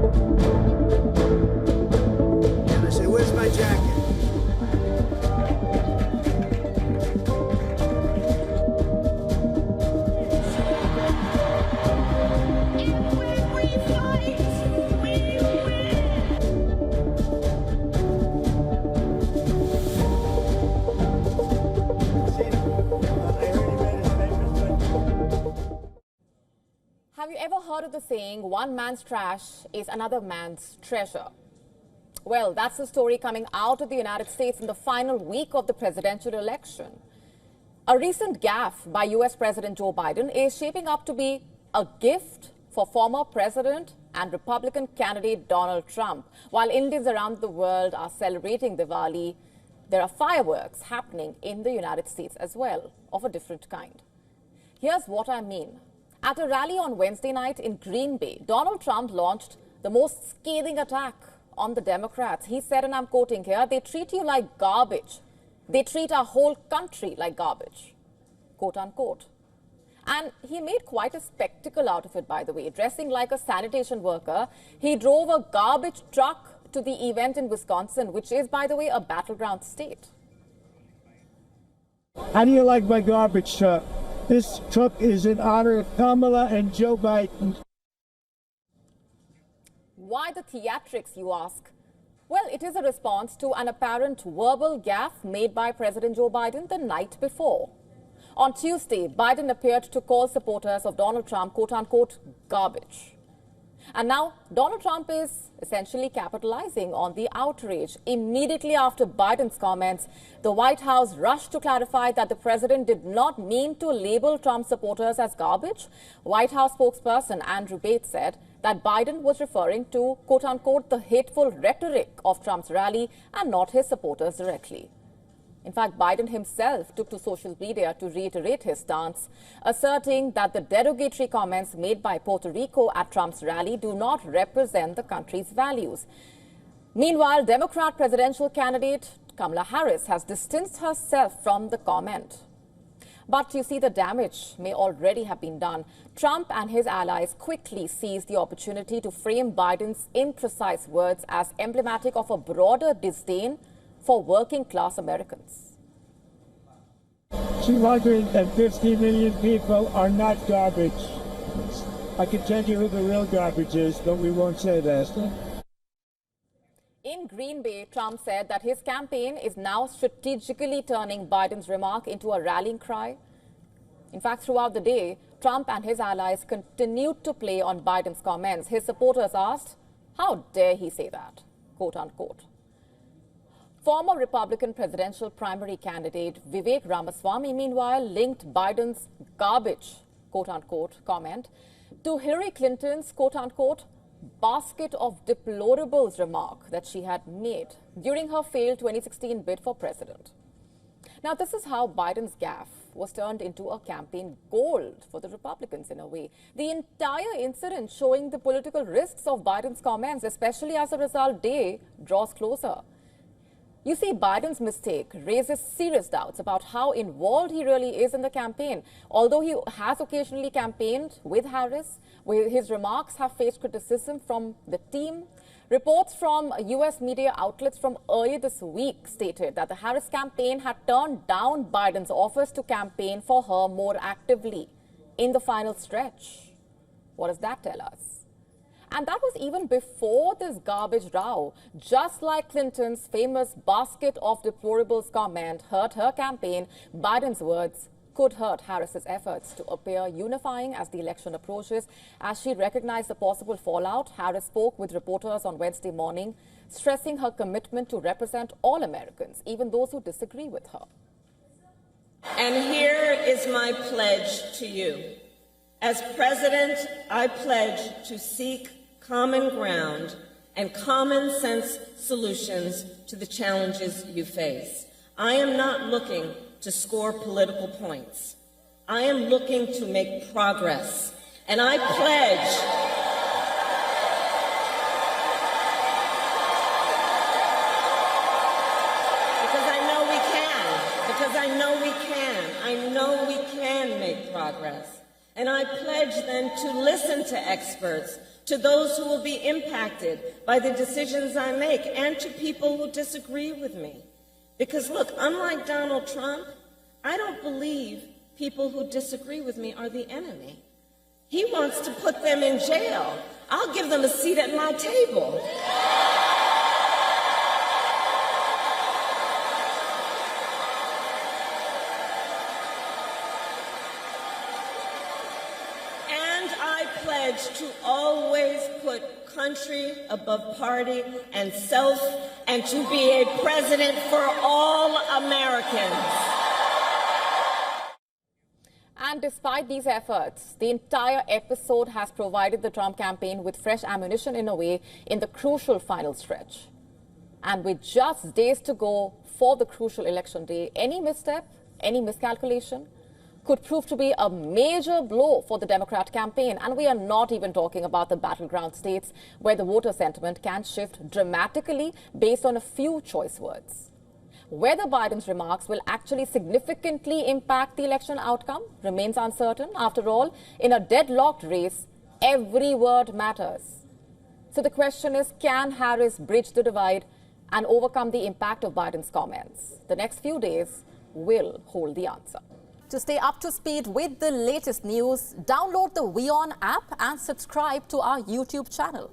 And I say, where's my jacket? Have you ever heard of the saying, one man's trash is another man's treasure? Well, that's the story coming out of the United States in the final week of the presidential election. A recent gaffe by US President Joe Biden is shaping up to be a gift for former President and Republican candidate Donald Trump. While Indians around the world are celebrating Diwali, there are fireworks happening in the United States as well, of a different kind. Here's what I mean. At a rally on Wednesday night in Green Bay, Donald Trump launched the most scathing attack on the Democrats. He said, and I'm quoting here, "They treat you like garbage. They treat our whole country like garbage," quote unquote. And he made quite a spectacle out of it, by the way. Dressing like a sanitation worker, he drove a garbage truck to the event in Wisconsin, which is, by the way, a battleground state. How do you like my garbage truck? This truck is in honor of Kamala and Joe Biden. Why the theatrics, you ask? Well, it is a response to an apparent verbal gaffe made by President Joe Biden the night before. On Tuesday, Biden appeared to call supporters of Donald Trump, quote-unquote, garbage. And now Donald Trump is essentially capitalizing on the outrage. Immediately after Biden's comments, the White House rushed to clarify that the president did not mean to label Trump supporters as garbage. White House spokesperson Andrew Bates said that Biden was referring to, quote-unquote, the hateful rhetoric of Trump's rally and not his supporters directly. In fact, Biden himself took to social media to reiterate his stance, asserting that the derogatory comments made by Puerto Rico at Trump's rally do not represent the country's values. Meanwhile, Democrat presidential candidate Kamala Harris has distanced herself from the comment. But you see, the damage may already have been done. Trump and his allies quickly seized the opportunity to frame Biden's imprecise words as emblematic of a broader disdain for working-class Americans. 250 million people are not garbage. I can tell you who the real garbage is, but we won't say that. In Green Bay, Trump said that his campaign is now strategically turning Biden's remark into a rallying cry. In fact, throughout the day, Trump and his allies continued to play on Biden's comments. His supporters asked, "How dare he say that?" quote unquote. Former Republican presidential primary candidate Vivek Ramaswamy, meanwhile, linked Biden's garbage, quote-unquote, comment to Hillary Clinton's, quote-unquote, basket of deplorables remark that she had made during her failed 2016 bid for president. Now, this is how Biden's gaffe was turned into a campaign gold for the Republicans in a way. The entire incident showing the political risks of Biden's comments, especially as a result day draws closer. You see, Biden's mistake raises serious doubts about how involved he really is in the campaign. Although he has occasionally campaigned with Harris, his remarks have faced criticism from the team. Reports from U.S. media outlets from earlier this week stated that the Harris campaign had turned down Biden's offers to campaign for her more actively in the final stretch. What does that tell us? And that was even before this garbage row. Just like Clinton's famous basket of deplorables comment hurt her campaign, Biden's words could hurt Harris's efforts to appear unifying as the election approaches. As she recognized the possible fallout, Harris spoke with reporters on Wednesday morning, stressing her commitment to represent all Americans, even those who disagree with her. And here is my pledge to you. As president, I pledge to seek common ground and common sense solutions to the challenges you face. I am not looking to score political points. I am looking to make progress. And I pledge I know we can make progress. And I pledge then to listen to experts to those who will be impacted by the decisions I make, and to people who disagree with me. Because look, unlike Donald Trump, I don't believe people who disagree with me are the enemy. He wants to put them in jail. I'll give them a seat at my table. And I pledge to always put country above party and self, and to be a president for all Americans. And despite these efforts, the entire episode has provided the Trump campaign with fresh ammunition in a way in the crucial final stretch. And with just days to go for the crucial election day, any misstep, any miscalculation could prove to be a major blow for the Democrat campaign. And we are not even talking about the battleground states where the voter sentiment can shift dramatically based on a few choice words. Whether Biden's remarks will actually significantly impact the election outcome remains uncertain. After all, in a deadlocked race, every word matters. So the question is, can Harris bridge the divide and overcome the impact of Biden's comments? The next few days will hold the answer. To stay up to speed with the latest news, download the WION app and subscribe to our YouTube channel.